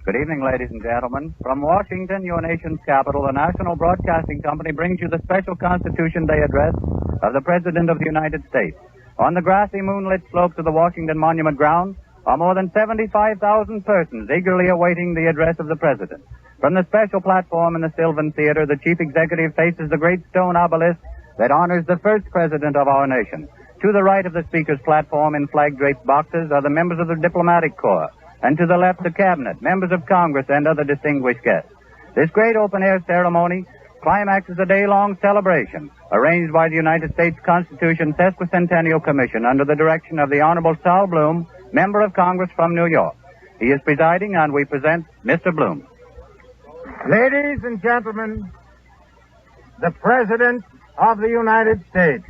Good evening, ladies and gentlemen. From Washington, your nation's capital, the National Broadcasting Company brings you the special Constitution Day address of the President of the United States. On the grassy, moonlit slopes of the Washington Monument grounds are more than 75,000 persons eagerly awaiting the address of the President. From the special platform in the Sylvan Theater, the chief executive faces the great stone obelisk that honors the first President of our nation. To the right of the Speaker's platform in flag-draped boxes are the members of the Diplomatic Corps, and to the left the Cabinet, members of Congress, and other distinguished guests. This great open-air ceremony climaxes a day-long celebration arranged by the United States Constitution Sesquicentennial Commission under the direction of the Honorable Saul Bloom, member of Congress from New York. He is presiding, and we present Mr. Bloom. Ladies and gentlemen, the President of the United States.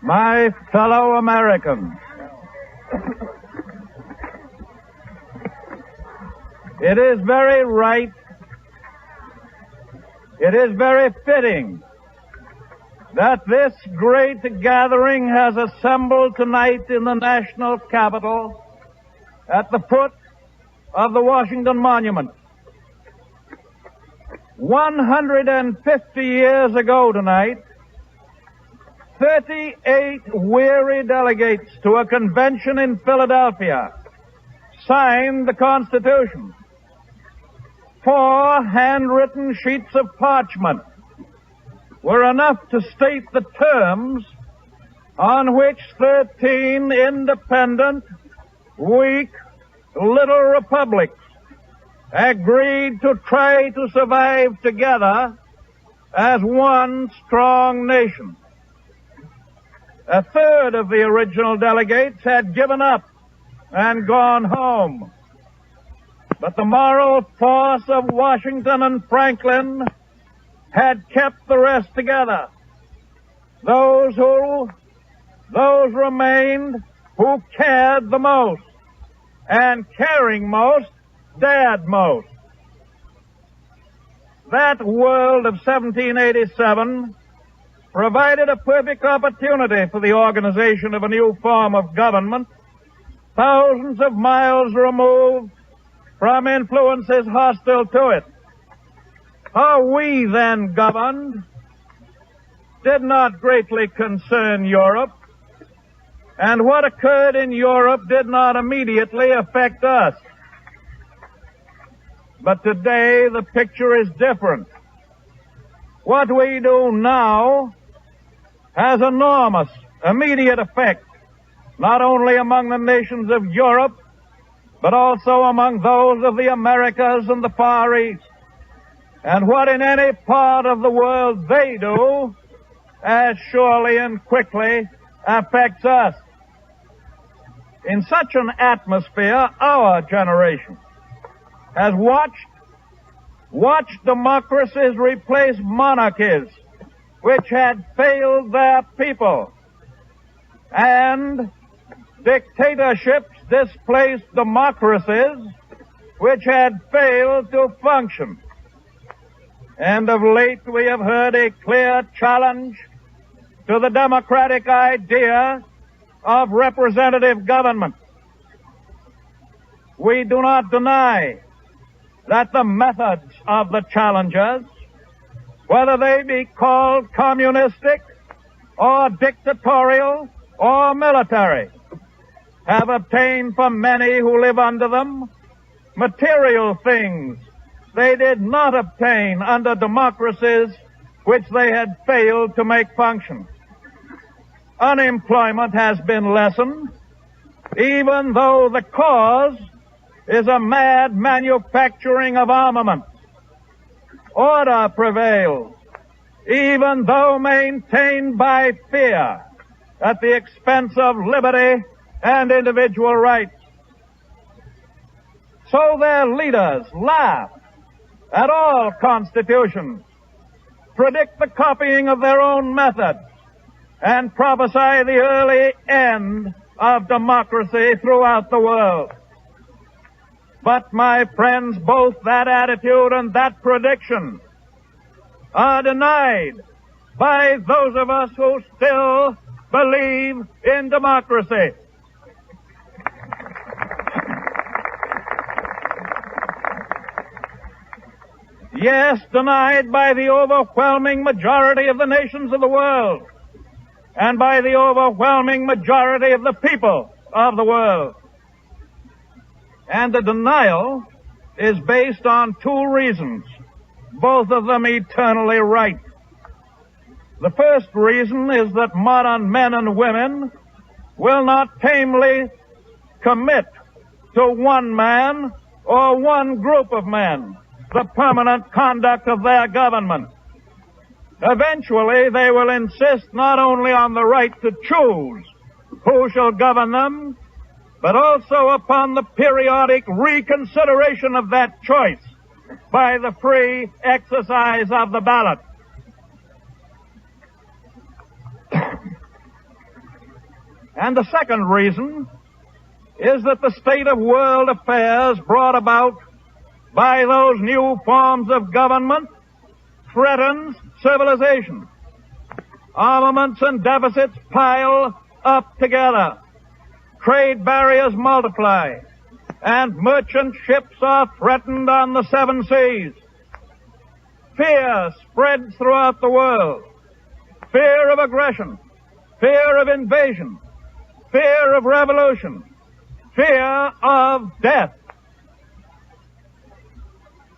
My fellow Americans, it is very right, it is very fitting that this great gathering has assembled tonight in the national capital at the foot of the Washington Monument. 150 years ago tonight, 38 weary delegates to a convention in Philadelphia signed the Constitution. 4 handwritten sheets of parchment were enough to state the terms on which 13 independent, weak, little republics agreed to try to survive together as one strong nation. A third of the original delegates had given up and gone home. But the moral force of Washington and Franklin had kept the rest together. Those remained who cared the most, and caring most, dared most. That world of 1787 provided a perfect opportunity for the organization of a new form of government, thousands of miles removed from influences hostile to it. How we then governed did not greatly concern Europe, and what occurred in Europe did not immediately affect us. But today the picture is different. What we do now has enormous, immediate effect, not only among the nations of Europe, but also among those of the Americas and the Far East. And what in any part of the world they do, as surely and quickly affects us. In such an atmosphere, our generation has watched democracies replace monarchies which had failed their people, and dictatorships displaced democracies which had failed to function. And of late we have heard a clear challenge to the democratic idea of representative government. We do not deny that the methods of the challengers, whether they be called communistic or dictatorial or military, have obtained for many who live under them material things they did not obtain under democracies which they had failed to make function. Unemployment has been lessened, even though the cause is a mad manufacturing of armaments. Order prevails, even though maintained by fear at the expense of liberty and individual rights. So their leaders laugh at all constitutions, predict the copying of their own methods, and prophesy the early end of democracy throughout the world. But, my friends, both that attitude and that prediction are denied by those of us who still believe in democracy. Yes, denied by the overwhelming majority of the nations of the world and by the overwhelming majority of the people of the world. And the denial is based on two reasons, both of them eternally right. The first reason is that modern men and women will not tamely commit to one man or one group of men the permanent conduct of their government. Eventually, they will insist not only on the right to choose who shall govern them, but also upon the periodic reconsideration of that choice by the free exercise of the ballot. And the second reason is that the state of world affairs brought about by those new forms of government threatens civilization. Armaments and deficits pile up together. Trade barriers multiply, and merchant ships are threatened on the seven seas. Fear spreads throughout the world. Fear of aggression, fear of invasion, fear of revolution, fear of death.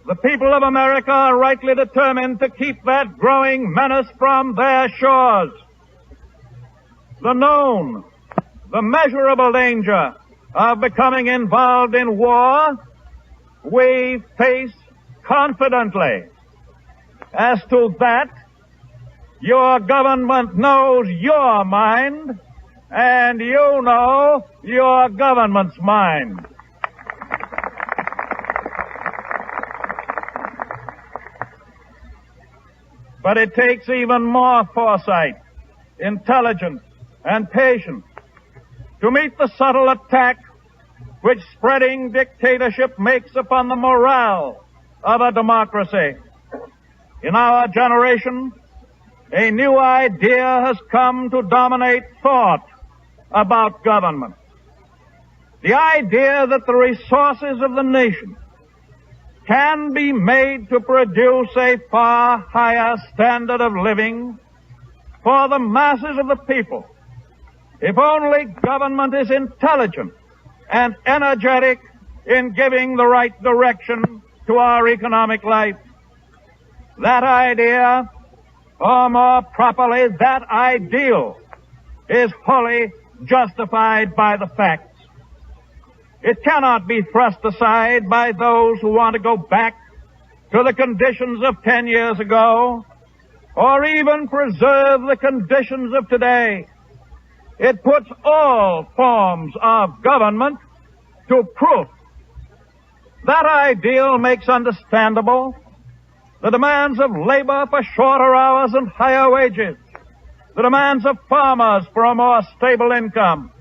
The people of America are rightly determined to keep that growing menace from their shores. The known, the measurable danger of becoming involved in war, we face confidently. As to that, your government knows your mind, and you know your government's mind. But it takes even more foresight, intelligence, and patience to meet the subtle attack which spreading dictatorship makes upon the morale of a democracy. In our generation, a new idea has come to dominate thought about government. The idea that the resources of the nation can be made to produce a far higher standard of living for the masses of the people if only government is intelligent and energetic in giving the right direction to our economic life. That idea, or more properly, that ideal, is wholly justified by the facts. It cannot be thrust aside by those who want to go back to the conditions of 10 years ago, or even preserve the conditions of today. It puts all forms of government to proof. That ideal makes understandable the demands of labor for shorter hours and higher wages, the demands of farmers for a more stable income,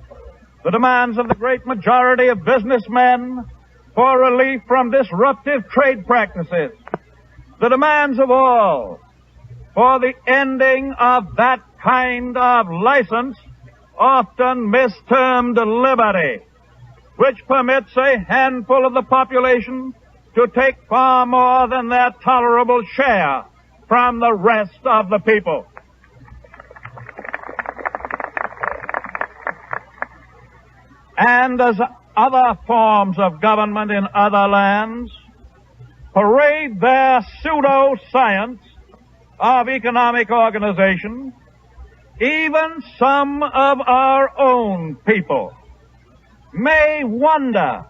the demands of the great majority of businessmen for relief from disruptive trade practices, the demands of all for the ending of that kind of license, often mistermed liberty, which permits a handful of the population to take far more than their tolerable share from the rest of the people. And as other forms of government in other lands parade their pseudo-science of economic organization, even some of our own people may wonder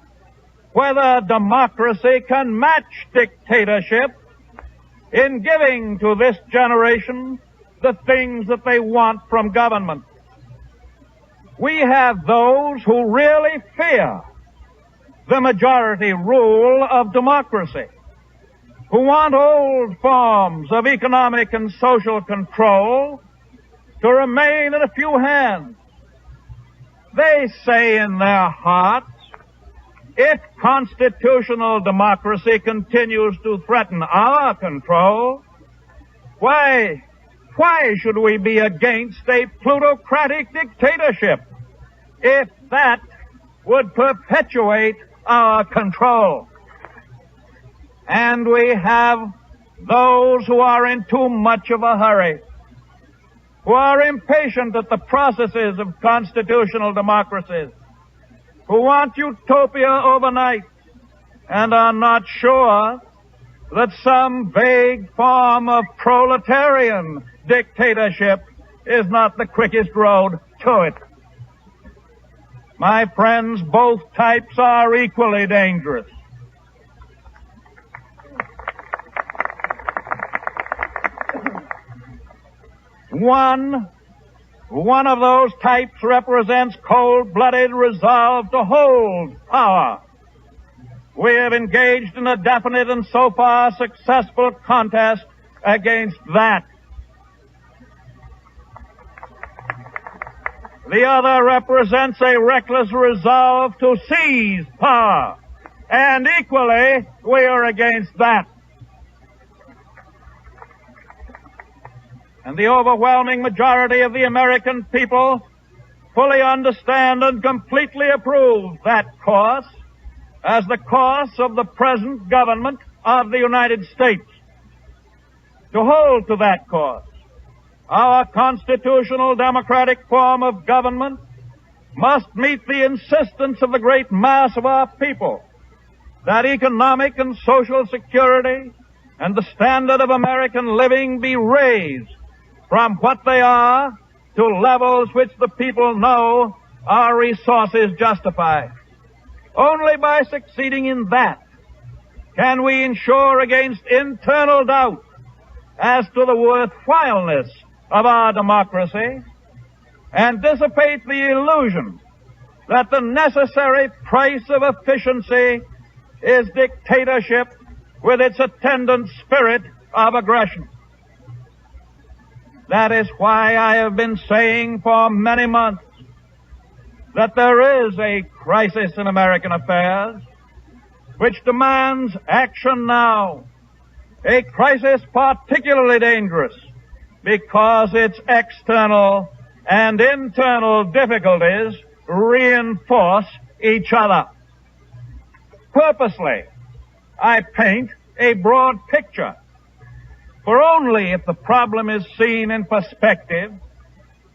whether democracy can match dictatorship in giving to this generation the things that they want from government. We have those who really fear the majority rule of democracy, who want old forms of economic and social control to remain in a few hands. They say in their hearts if constitutional democracy continues to threaten our control, why should we be against a plutocratic dictatorship if that would perpetuate our control? And we have those who are in too much of a hurry, who are impatient at the processes of constitutional democracies, who want utopia overnight and are not sure that some vague form of proletarian dictatorship is not the quickest road to it. My friends, both types are equally dangerous. One of those types represents cold-blooded resolve to hold power. We have engaged in a definite and so far successful contest against that. The other represents a reckless resolve to seize power, and equally we are against that. And the overwhelming majority of the American people fully understand and completely approve that course as the course of the present government of the United States. To hold to that course, our constitutional democratic form of government must meet the insistence of the great mass of our people that economic and social security and the standard of American living be raised from what they are to levels which the people know our resources justify. Only by succeeding in that can we ensure against internal doubt as to the worthwhileness of our democracy and dissipate the illusion that the necessary price of efficiency is dictatorship with its attendant spirit of aggression. That is why I have been saying for many months that there is a crisis in American affairs which demands action now, a crisis particularly dangerous because its external and internal difficulties reinforce each other. Purposely, I paint a broad picture, for only if the problem is seen in perspective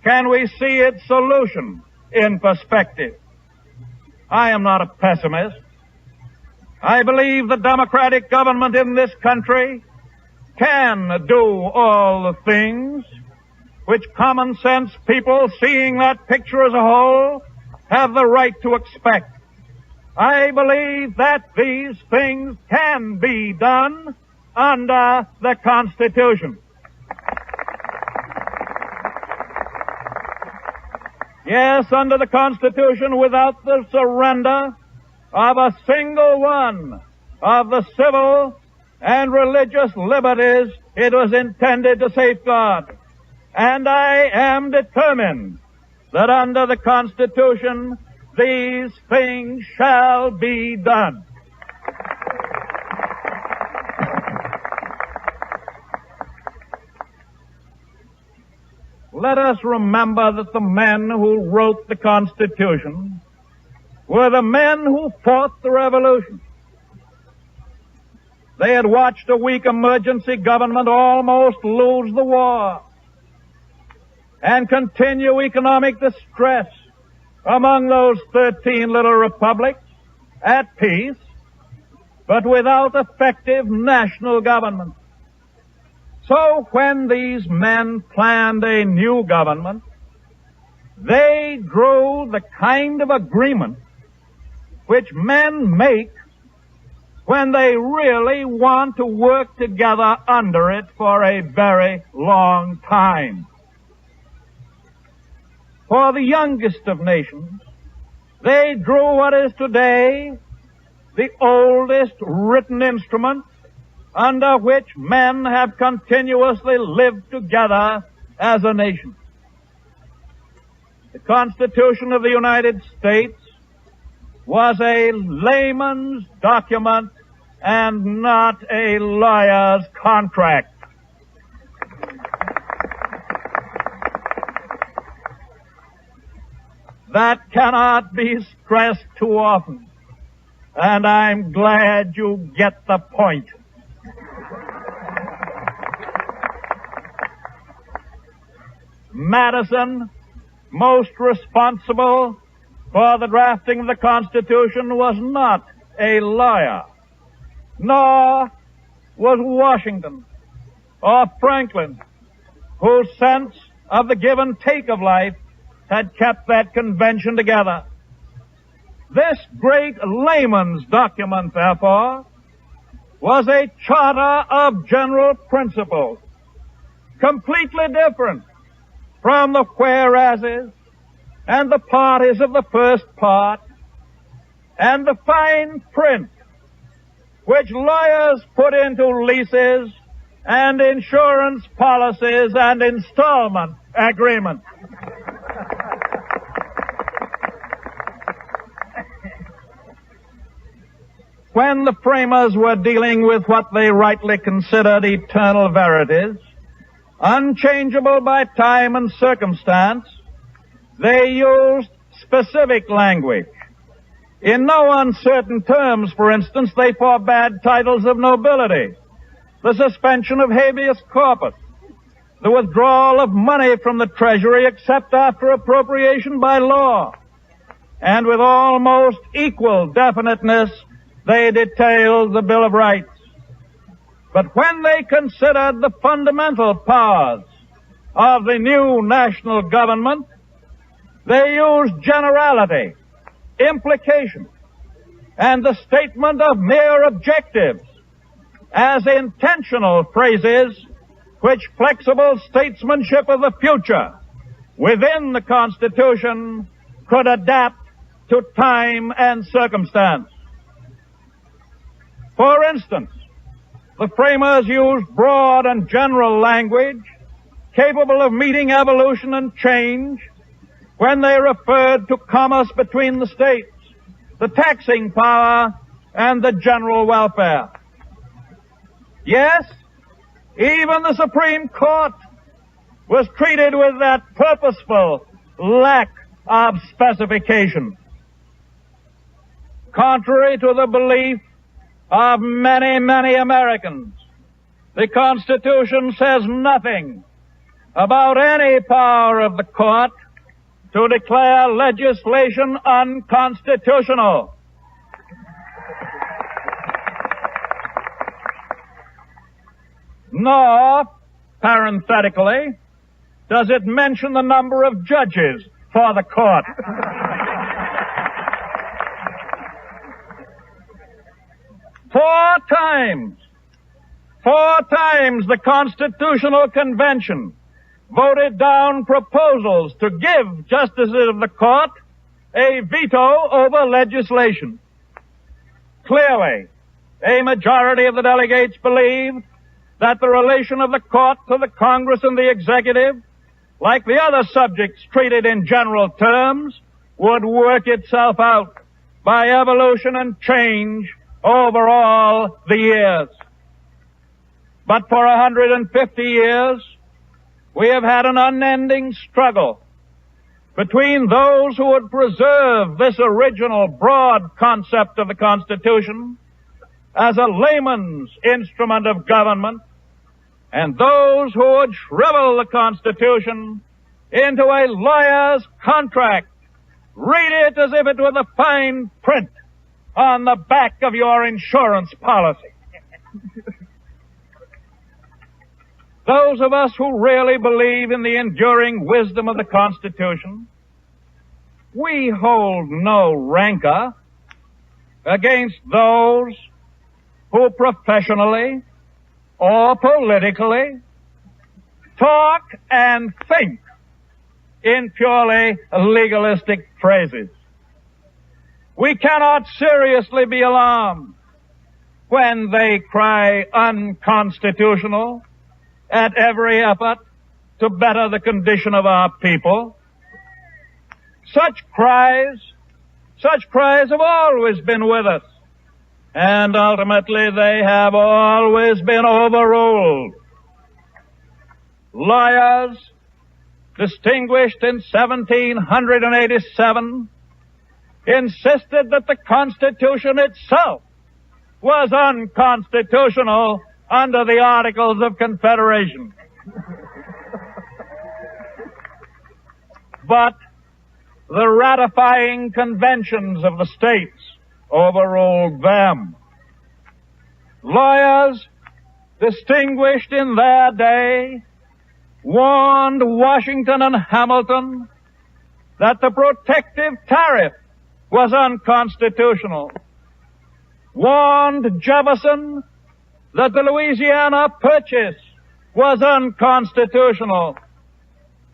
can we see its solution in perspective. I am not a pessimist. I believe the democratic government in this country can do all the things which common sense people seeing that picture as a whole have the right to expect. I believe that these things can be done under the Constitution. Yes, under the Constitution, without the surrender of a single one of the civil and religious liberties it was intended to safeguard. And I am determined that under the Constitution, these things shall be done. Let us remember that the men who wrote the Constitution were the men who fought the Revolution. They had watched a weak emergency government almost lose the war and continue economic distress among those 13 little republics at peace, but without effective national government. So when these men planned a new government, they drew the kind of agreement which men make when they really want to work together under it for a very long time. For the youngest of nations, they drew what is today the oldest written instrument under which men have continuously lived together as a nation. The Constitution of the United States was a layman's document and not a lawyer's contract. That cannot be stressed too often, and I'm glad you get the point. Madison, most responsible for the drafting of the Constitution, was not a lawyer, nor was Washington or Franklin, whose sense of the give and take of life had kept that convention together. This great layman's document, therefore, was a charter of general principles, completely different from the whereases and the parties of the first part, and the fine print which lawyers put into leases and insurance policies and installment agreements. When the framers were dealing with what they rightly considered eternal verities, unchangeable by time and circumstance, they used specific language. In no uncertain terms, for instance, they forbade titles of nobility, the suspension of habeas corpus, the withdrawal of money from the Treasury except after appropriation by law, and with almost equal definiteness, they detailed the Bill of Rights. But when they considered the fundamental powers of the new national government, they used generality, implication, and the statement of mere objectives as intentional phrases which flexible statesmanship of the future within the Constitution could adapt to time and circumstance. For instance, the framers used broad and general language capable of meeting evolution and change when they referred to commerce between the states, the taxing power, and the general welfare. Yes, even the Supreme Court was treated with that purposeful lack of specification. Contrary to the belief of many, many Americans, the Constitution says nothing about any power of the court to declare legislation unconstitutional. Nor, parenthetically, does it mention the number of judges for the court. Four times the Constitutional Convention voted down proposals to give justices of the court a veto over legislation. Clearly, a majority of the delegates believed that the relation of the court to the Congress and the executive, like the other subjects treated in general terms, would work itself out by evolution and change over all the years. But for 150 years, we have had an unending struggle between those who would preserve this original broad concept of the Constitution as a layman's instrument of government and those who would shrivel the Constitution into a lawyer's contract. Read it as if it were the fine print on the back of your insurance policy. Those of us who really believe in the enduring wisdom of the Constitution, we hold no rancor against those who professionally or politically talk and think in purely legalistic phrases. We cannot seriously be alarmed when they cry unconstitutional at every effort to better the condition of our people. Such cries Such cries have always been with us, and ultimately they have always been overruled. Lawyers, distinguished in 1787, insisted that the Constitution itself was unconstitutional under the Articles of Confederation. But the ratifying conventions of the states overruled them. Lawyers, distinguished in their day, warned Washington and Hamilton that the protective tariff was unconstitutional, warned Jefferson that the Louisiana Purchase was unconstitutional,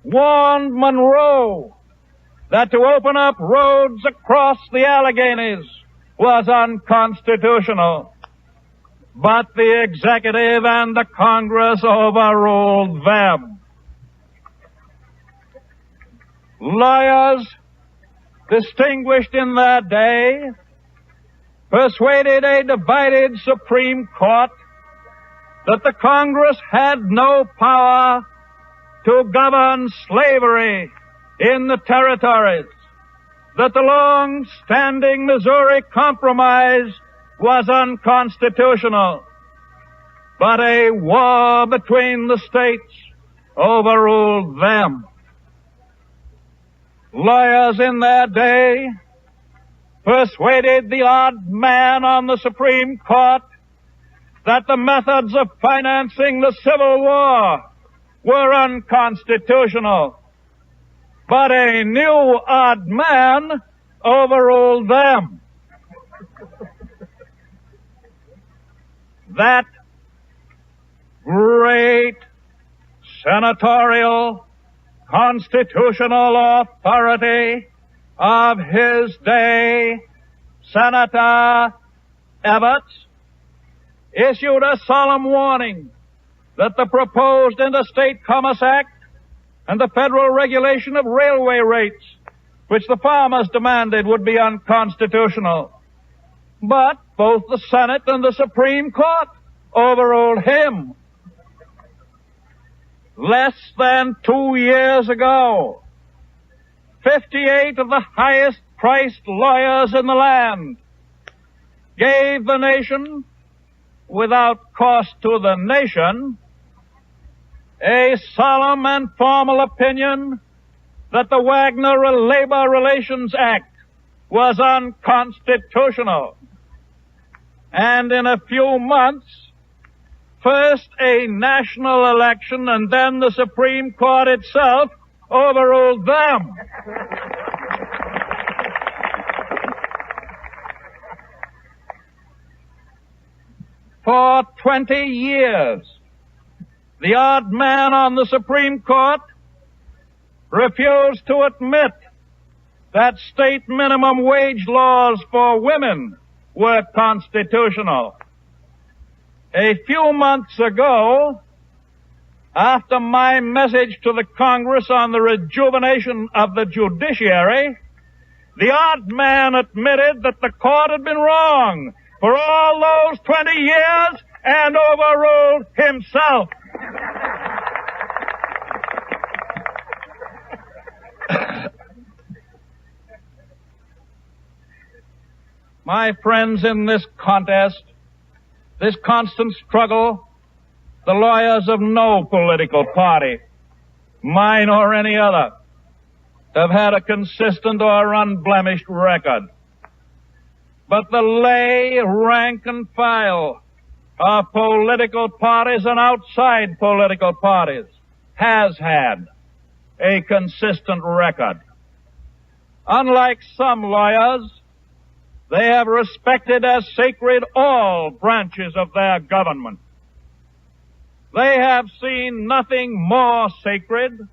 warned Monroe that to open up roads across the Alleghenies was unconstitutional. But the executive and the Congress overruled them. Lawyers, distinguished in their day, persuaded a divided Supreme Court that the Congress had no power to govern slavery in the territories, that the long-standing Missouri Compromise was unconstitutional, but a war between the states overruled them. Lawyers in their day persuaded the odd man on the Supreme Court that the methods of financing the Civil War were unconstitutional, but a new odd man overruled them. That great senatorial constitutional authority of his day, Senator Evarts, issued a solemn warning that the proposed Interstate Commerce Act and the federal regulation of railway rates, which the farmers demanded, would be unconstitutional. But both the Senate and the Supreme Court overruled him. Less than 2 years ago, 58 of the highest-priced lawyers in the land gave the nation, without cost to the nation, a solemn and formal opinion that the Wagner Labor Relations Act was unconstitutional. And in a few months, first a national election and then the Supreme Court itself overruled them. For 20 years, the odd man on the Supreme Court refused to admit that state minimum wage laws for women were constitutional. A few months ago, after my message to the Congress on the rejuvenation of the judiciary, the odd man admitted that the court had been wrong for all those 20 years and overruled himself. My friends, in this contest, this constant struggle, the lawyers of no political party, mine or any other, have had a consistent or unblemished record. But the lay, rank and file of political parties and outside political parties has had a consistent record. Unlike some lawyers, they have respected as sacred all branches of their government. They have seen nothing more sacred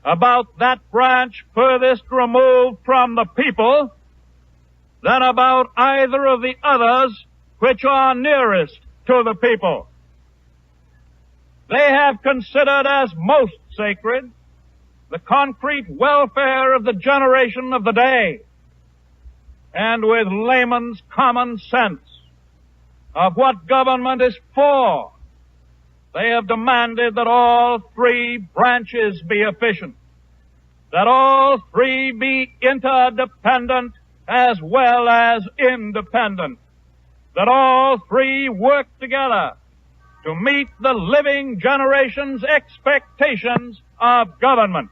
about that branch furthest removed from the people than about either of the others which are nearest to the people. They have considered as most sacred the concrete welfare of the generation of the day, and with layman's common sense of what government is for, they have demanded that all three branches be efficient, that all three be interdependent as well as independent, that all three work together to meet the living generation's expectations of government.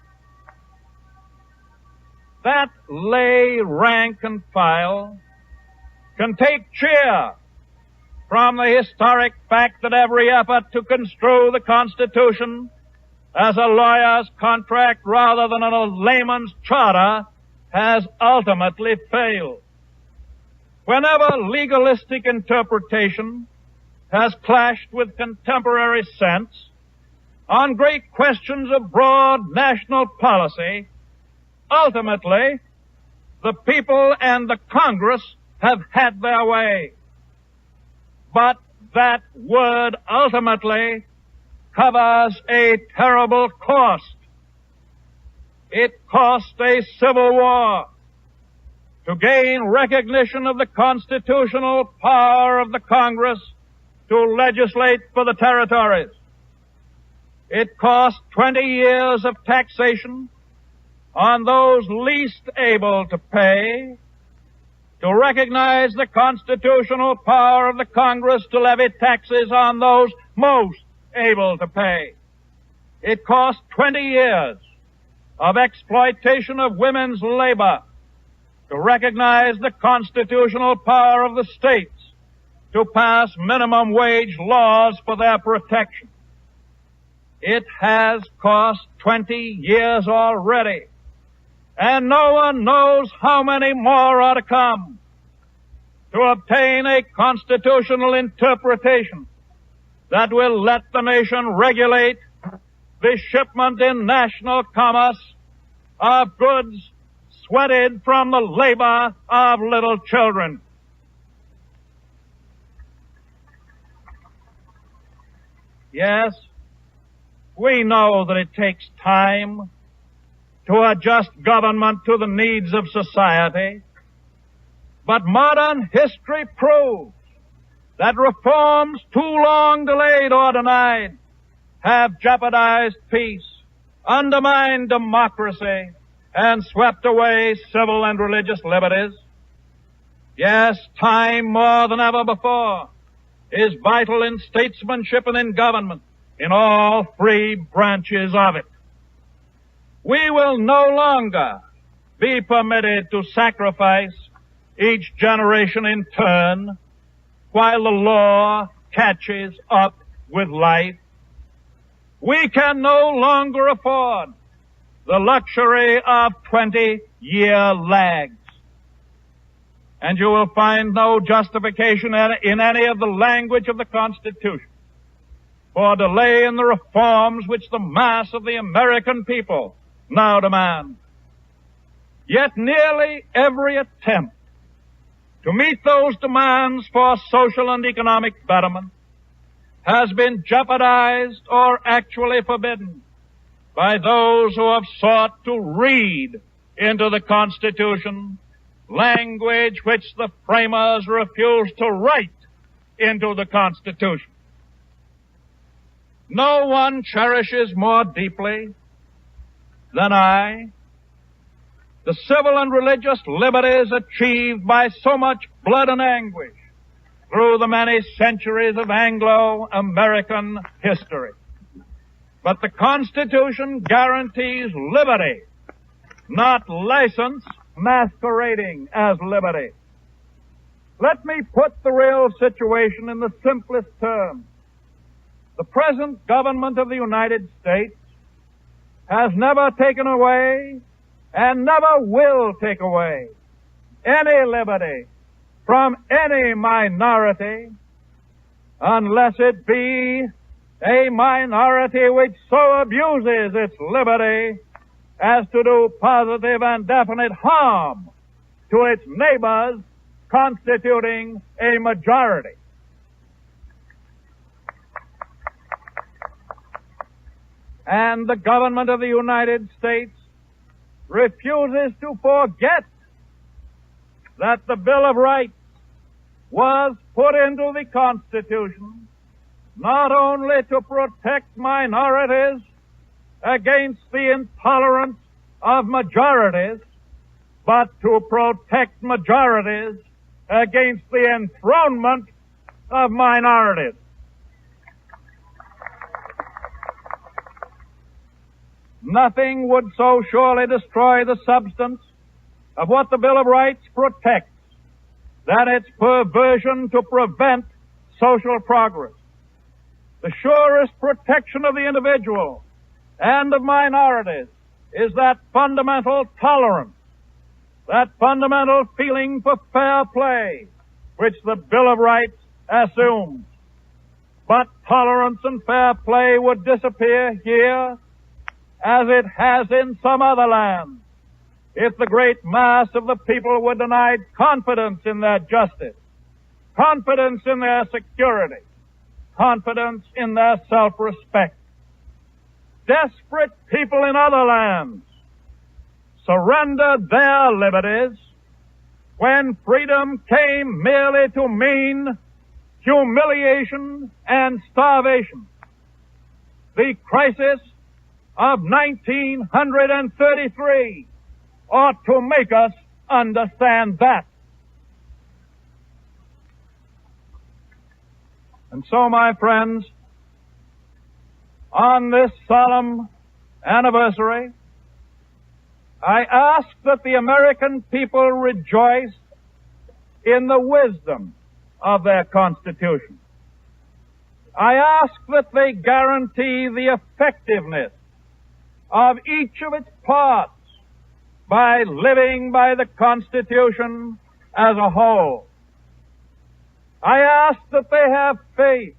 That lay rank and file can take cheer from the historic fact that every effort to construe the Constitution as a lawyer's contract rather than a layman's charter has ultimately failed. Whenever legalistic interpretation has clashed with contemporary sense on great questions of broad national policy, ultimately, the people and the Congress have had their way. But that word ultimately covers a terrible cost. It cost a civil war to gain recognition of the constitutional power of the Congress to legislate for the territories. It cost 20 years of taxation on those least able to pay, to recognize the constitutional power of the Congress to levy taxes on those most able to pay. It cost 20 years of exploitation of women's labor to recognize the constitutional power of the states to pass minimum wage laws for their protection. It has cost 20 years already, and no one knows how many more are to come to obtain a constitutional interpretation that will let the nation regulate the shipment in national commerce of goods sweated from the labor of little children. Yes, we know that it takes time to adjust government to the needs of society, but modern history proves that reforms too long delayed or denied have jeopardized peace, undermined democracy, and swept away civil and religious liberties. Yes, time more than ever before is vital in statesmanship and in government, in all three branches of it. We will no longer be permitted to sacrifice each generation in turn while the law catches up with life. We can no longer afford the luxury of 20-year lags. And you will find no justification in any of the language of the Constitution for delay in the reforms which the mass of the American people now demand. Yet nearly every attempt to meet those demands for social and economic betterment has been jeopardized or actually forbidden by those who have sought to read into the Constitution language which the framers refused to write into the Constitution. No one cherishes more deeply than I the civil and religious liberties achieved by so much blood and anguish through the many centuries of Anglo-American history. But the Constitution guarantees liberty, not license masquerading as liberty. Let me put the real situation in the simplest terms. The present government of the United States has never taken away and never will take away any liberty from any minority unless it be a minority which so abuses its liberty as to do positive and definite harm to its neighbors constituting a majority. And the government of the United States refuses to forget that the Bill of Rights was put into the Constitution not only to protect minorities against the intolerance of majorities, but to protect majorities against the enthronement of minorities. Nothing would so surely destroy the substance of what the Bill of Rights protects than its perversion to prevent social progress. The surest protection of the individual and of minorities is that fundamental tolerance, that fundamental feeling for fair play, which the Bill of Rights assumes. But tolerance and fair play would disappear here, as it has in some other lands, if the great mass of the people were denied confidence in their justice, confidence in their security, confidence in their self-respect. Desperate people in other lands surrendered their liberties when freedom came merely to mean humiliation and starvation. The crisis of 1933 ought to make us understand that. And so, my friends, on this solemn anniversary, I ask that the American people rejoice in the wisdom of their Constitution. I ask that they guarantee the effectiveness of each of its parts by living by the Constitution as a whole. I ask that they have faith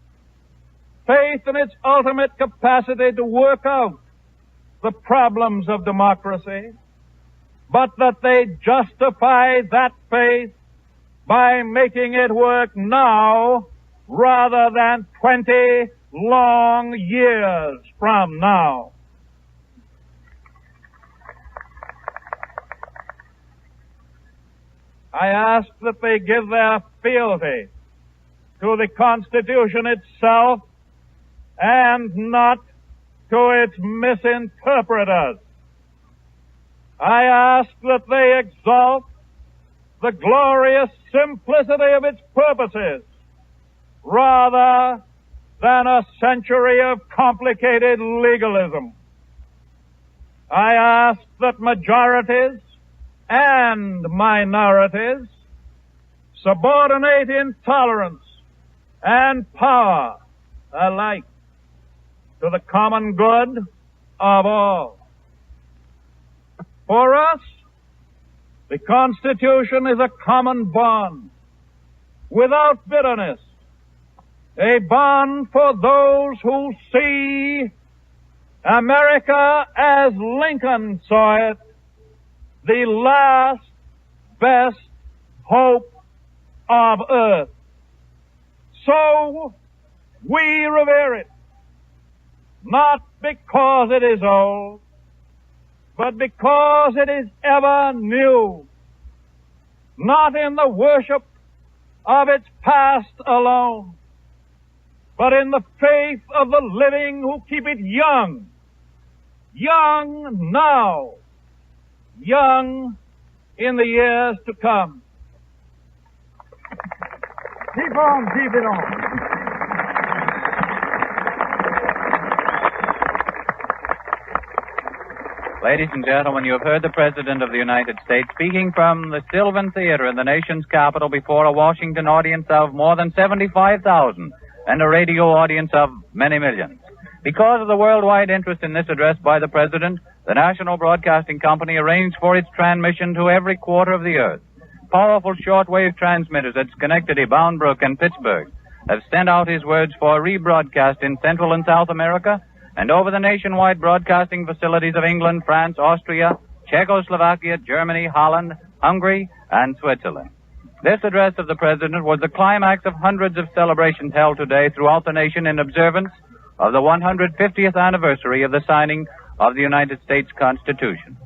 in its ultimate capacity to work out the problems of democracy, but that they justify that faith by making it work now rather than 20 long years from now. I ask that they give their fealty to the Constitution itself and not to its misinterpreters. I ask that they exalt the glorious simplicity of its purposes rather than a century of complicated legalism. I ask that majorities and minorities subordinate intolerance and power alike to the common good of all. For us, the Constitution is a common bond without bitterness, a bond for those who see America as Lincoln saw it, the last best hope of earth. So we revere it, not because it is old, but because it is ever new, not in the worship of its past alone, but in the faith of the living who keep it young, young now, young in the years to come. Keep on, keep it on. Ladies and gentlemen, you have heard the President of the United States speaking from the Sylvan Theater in the nation's capital before a Washington audience of more than 75,000 and a radio audience of many millions. Because of the worldwide interest in this address by the President, the National Broadcasting Company arranged for its transmission to every quarter of the earth. Powerful shortwave transmitters at Schenectady, Bound Brook, and Pittsburgh have sent out his words for rebroadcast in Central and South America and over the nationwide broadcasting facilities of England, France, Austria, Czechoslovakia, Germany, Holland, Hungary, and Switzerland. This address of the President was the climax of hundreds of celebrations held today throughout the nation in observance of the 150th anniversary of the signing of the United States Constitution.